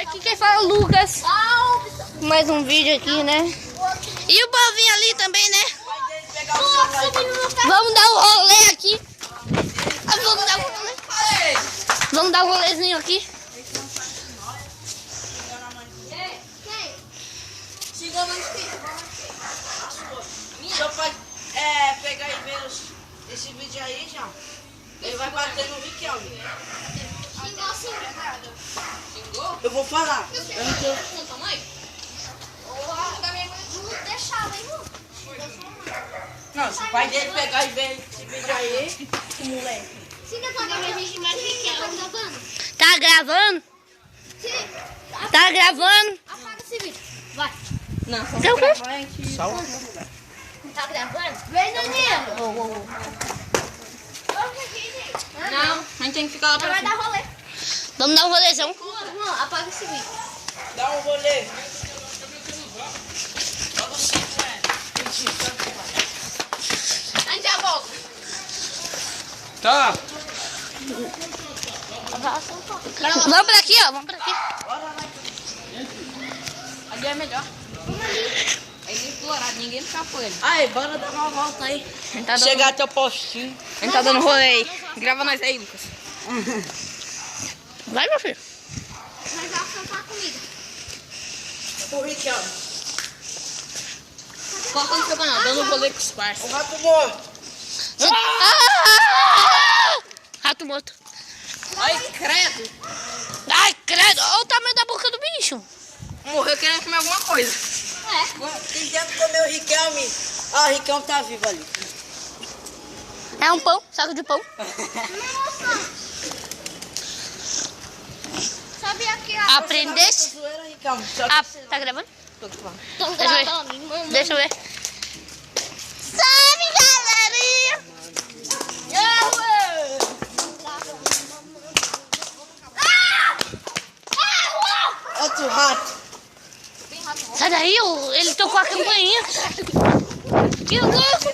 aqui quem fala é o Lucas. Mais um vídeo aqui, né? E o povinho ali também, né? Vamos dar um rolê aqui. Vamos dar um rolezinho aqui. Só pode pegar e ver esse vídeo aí, João. Ele vai bater no Riquelme. Xingou sim, Ricardo. Xingou? Eu vou falar. Eu não tô... Com tua mãe? Não deixava, hein, mano? Não, se o pai dele pegar e ver esse vídeo aí, o moleque. Siga tua mãe, a gente mais Riquelme. Tá gravando? Tá gravando? Sim. Tá gravando? Apaga esse vídeo. Vai. Não, só Então, Tá gravando? Vem, Danilo. Não, a gente tem que ficar lá pra Vai cima. dar rolê. Vamos dar um rolezão. Não, apaga esse vídeo. Dá um rolê. A gente já volta. Tá. Vamos pra aqui, ó. Vamos pra aqui. Ali é melhor. Aí é explorado, ninguém escapou ele. Aí, bora dar uma volta aí. Chegar até o postinho. A gente tá dando rolê aí. Grava nós aí, Lucas. Vai, meu filho. Nós vamos cantar comida. O Riquelme. Coloca no seu canal, dando rolê com os parceiros. O rato morto. Rato morto. Ai, credo. Ai, credo. Olha o tamanho da boca do bicho. Morreu querendo comer alguma coisa. Quem deve comer o Riquelme? Ah, o Riquelme tá vivo ali. É um pão, saco de pão. Sabia que Aprendeste? Zoeira, Riquelme. Tá gravando? Estão Deixa eu ver. gravando. Deixa eu ver. Salve, galerinha! Outro rato. Sai daí, ele tocou a campainha. Que louco!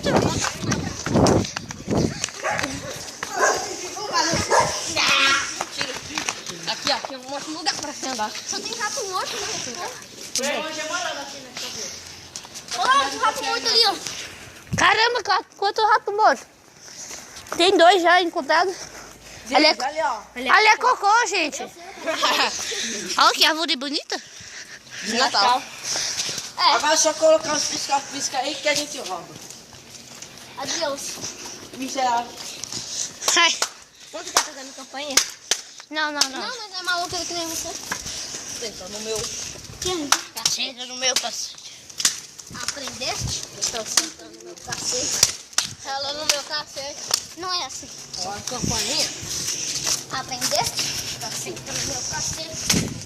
Aqui, ó. Tem um monte de lugar pra você andar. Só tem rato morto, né? Olha Olha o rato morto ali, ó. Caramba, quanto rato morto. Tem 2 já encontrados. Ali é, ali, ó. ali é cocô, gente. Olha que árvore bonita. De Natal. Agora é só colocar os pisca-pisca aí que a gente rouba. Adeus. Miserável. Ai. Onde tá fazendo campanha? Não. Não, mas é maluco que nem você. Senta no meu. Senta no meu cacete. Aprendeste? Estou sentando no meu cacete. Ela no meu cacete. Não é assim. Ó, a campainha. Aprendeste? Tá sentando no meu cacete.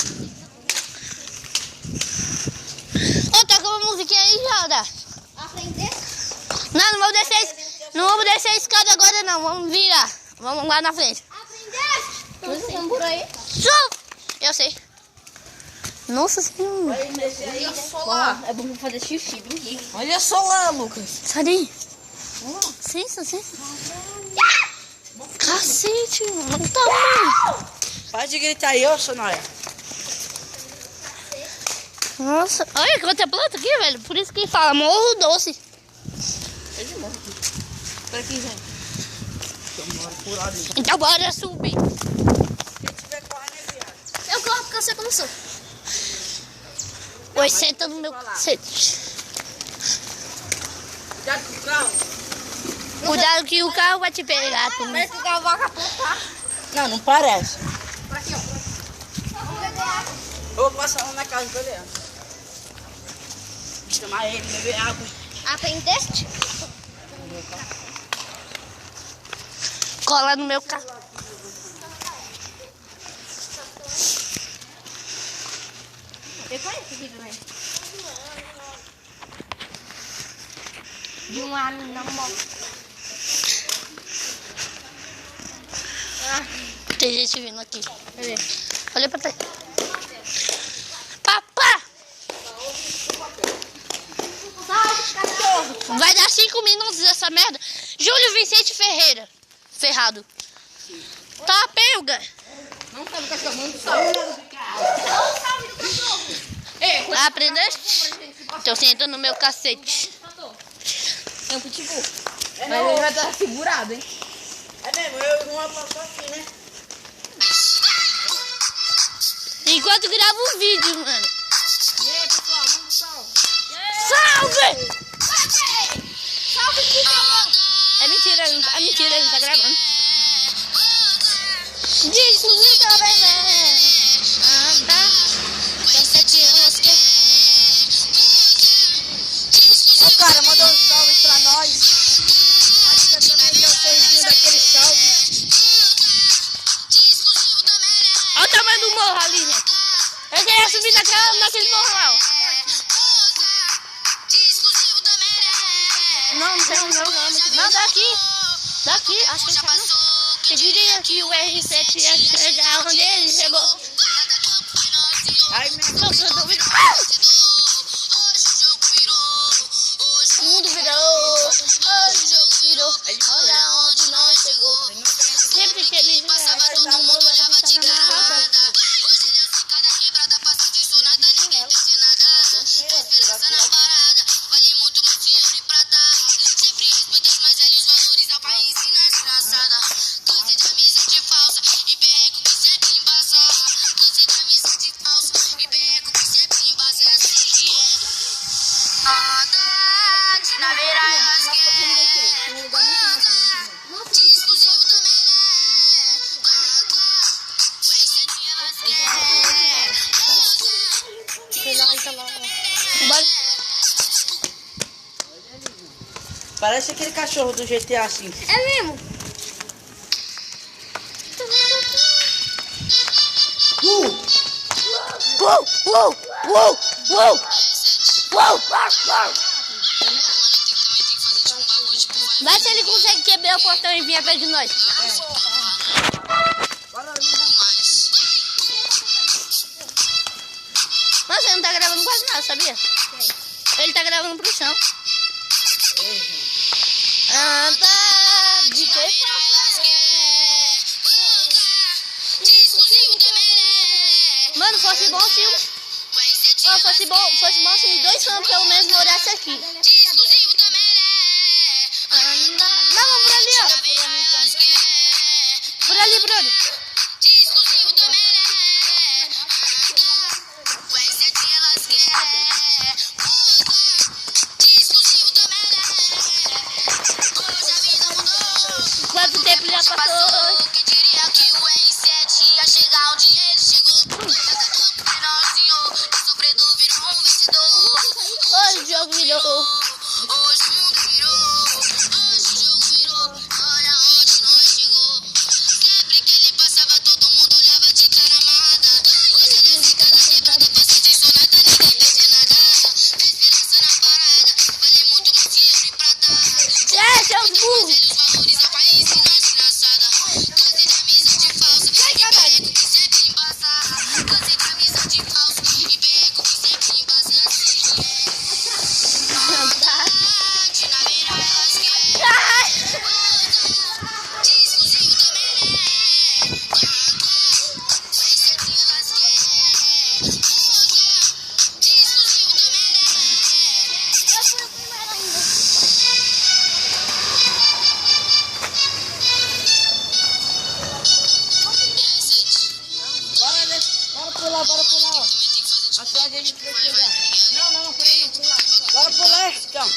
Ô, toca uma musiquinha aí, Jalda. Aprendeste? Não vamos descer. Não vamos descer a escada agora, não. Vamos virar. Vamos lá na frente. Aprendeste? Estão por aí? Eu sei. Nossa senhora. Olha só lá. É bom fazer xixi, brinquinho. Olha só lá, Lucas. Sai daí. Licença. Cacete, mano. Não tá bom. Para de gritar aí, ô Sonoria. Nossa. Olha quanta planta aqui, velho. Por isso que fala morro doce. Ele morre aqui. Por aqui, gente. Eu moro por ali. Então bora subir. Quem tiver correndo é viado. Eu corro porque eu sei como sou. Oi, senta no meu cacete. Cuidado com o carro. Cuidado que o carro vai te pegar, tu. Parece que o carro vai capotar. Não, não parece. Pra aqui, ó. Vamos beber água. Eu vou passar lá na casa do Leandro. Chamar ele, beber água. Aprendeste? Cola no meu carro. Eu conheço esse vídeo, né? De uma menina morta. Tem gente vindo aqui. Cadê? Olha pra trás. Papá! Salve, cachorro! Vai dar 5 minutos essa merda. Júlio Vicente Ferreira. Ferrado. Tá, pega. Não sabe o cachorro, não sabe. Não sabe Já aprendeste? Então senta no meu cacete. É um pitbull. Mas ele vai estar segurado, hein? É mesmo, eu não aposto assim, né? Enquanto gravo um vídeo, mano. E aí, pessoal, vamos salve. Salve! Salve, É mentira, ele tá gravando. Desculpa, bebê. O cara mandou um salve pra nós. Acho que eu também deu 6 dias daquele salve. Olha o tamanho do morro ali, gente. Eu queria subir naquele morro lá, ó. Não, daqui. Acho que já passou. Eu diria que o R7 ia chegar onde ele chegou. Ai, meu Não tô duvidando. O mundo virou. Hoje o jogo virou. Olha onde nós chegou. Sempre que ele jogava, todo mundo olhava te garrafada. Hoje ele é cada quebrada, passa de sonata, ninguém entende nada. Esperança na parada, vale muito mais que ouro e prata. Sempre respeita os mais velhos valores, a pai ensina a desgraçada. Cansei de amizade falsa e perreco que sempre embaça. Cansei de amizade falsa e perreco que sempre embaça. É assim que é. Saudade, na beira eu acho que exclusivo também, Bora. Parece aquele cachorro do GTA V. É mesmo? Vai se ele consegue quebrar o portão e vir atrás de nós. Mas você não tá gravando quase nada, sabia? Ele tá gravando pro chão. De quê? Mano, fosse bom se fosse bom se os dois fãs pelo menos morassem aqui. Não, vamos por ali, ó. Por ali, brother. Quanto tempo já passou? Quem diria que o R7 ia chegar onde ele chegou? Sofredor virou um vencedor. Hoje o jogo virou. Hoje o mundo virou. Hoje o jogo virou. Olha onde nós chegou. Sempre que ele passava, todo mundo olhava de cara amada. Hoje ele fica na quebrada, passa de sonata, ninguém entende nada. Esperança na parada, vale muito mais que ouro e prata. Seus burros. Velhos valores, a pai ensina a desgraçada. Cansei de amizade falsa e perreco que sempre embaça. Cansei de amizade falsa e perreco que sempre embaça. É assim que é. Saudade na beira eu acho que é. Exclusivo também é. R7 eu acho que é. Exclusivo também é. Bora pular, ó. Até a gente vai chegar. Não, peraí, pular. Bora pular, então.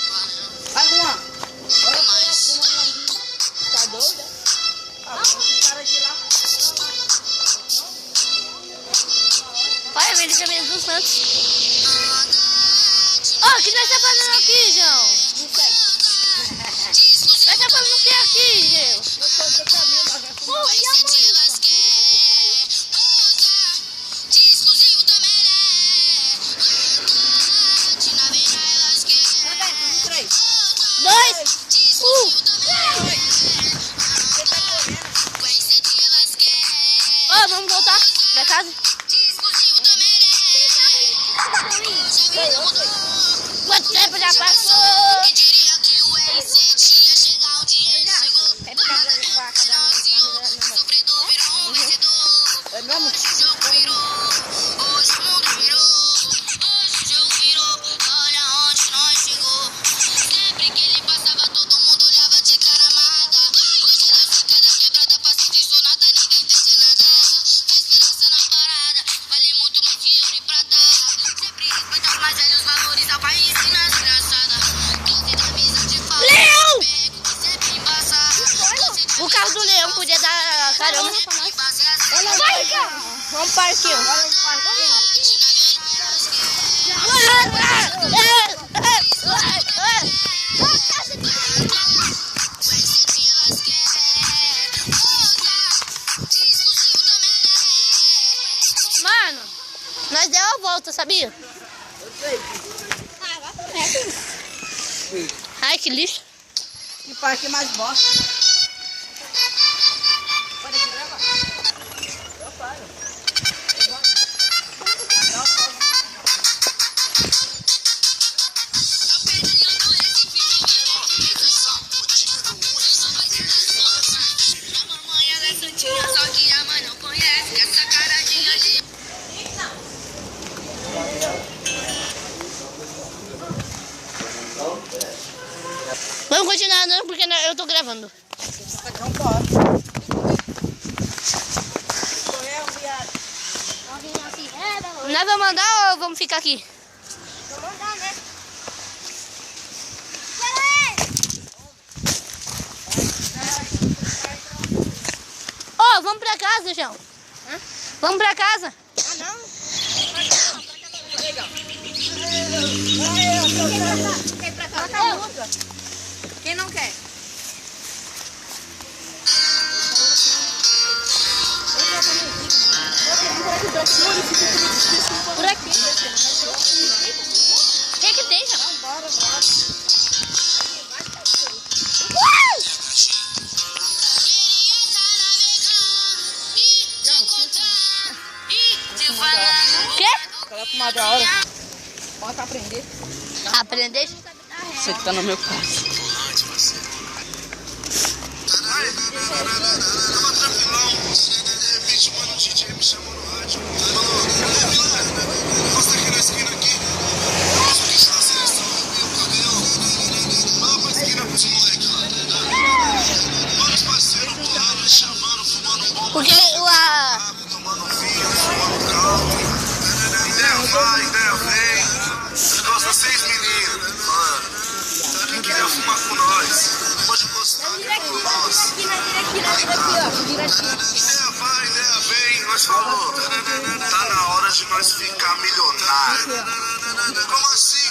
Vai, Juan. Bora pular. Tá doido, é? Esse cara de lá. Olha a velha cabeça do Santos. Ó, o que nós tá fazendo aqui, João? Não segue. Nós tá fazendo o que aqui, João? Eu tô no caminho, mas vai fumar. Exclusivo também é. 3. 2, 1. Você tá correndo. Ó, vamos voltar pra casa. Quanto tempo já passou? Quem diria que o R7 ia chegar onde ele chegou? Sofredor virou um vencedor. É mesmo? Hoje o jogo virou. Hoje o mundo virou. Hoje o jogo Mano, nós deu a volta, sabia? Ai, que lixo. Que parque mais bosta. Pode aqui gravar. Eu paro. Só que a mãe não conhece essa caradinha de... Vamos continuar andando porque eu tô gravando. Não pode. Nós vamos andar ou vamos ficar aqui? Vamos andar, né? Ô, vamos pra casa, João. Vamos pra casa. Ah, não? Quer ir pra cá? Quem não quer? Por aqui. O que tem, João? Bora. Quê? Coloca uma da hora. Bota aprender. Aprender? Você que tá no meu quarto. Porque Ideia vem. Gosta 6 meninas. Quem queria fumar com nós? Pode gostar com nós. Ideia vem. Nós falou. Tá na hora de nós ficar milionário. Como assim?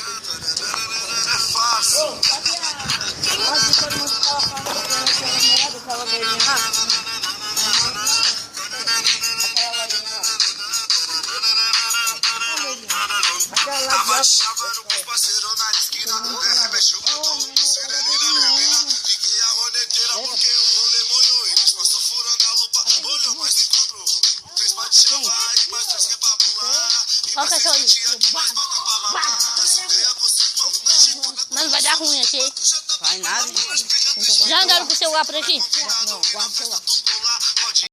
É fácil. Tava chavando com os parceiros na esquina. De repente eu botou um sirene na menina. Liguei a roneteira porque o rolê molhou. Eles passou furando a lupa. Olhou, mas encontrou. 3 pra te chamar e mais 3 que é pra pular. E Olha o mais 6 cachorro. que mais volta pra mamar. Essa ideia você pode. Mano, vai dar ruim aqui. Vai nada. Já andaram com o celular por aqui? Não, guarda o celular.